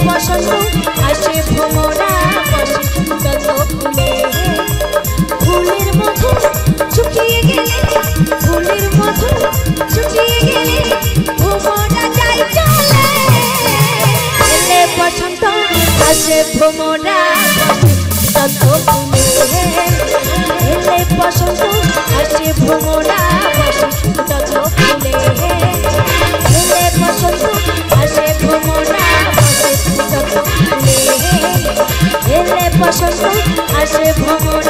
বসন্ত আসে ভোমরা বসে ফুটন্ত ফুলে ফুলের মধু শুকিয়ে গেলে আসে ভ্রমর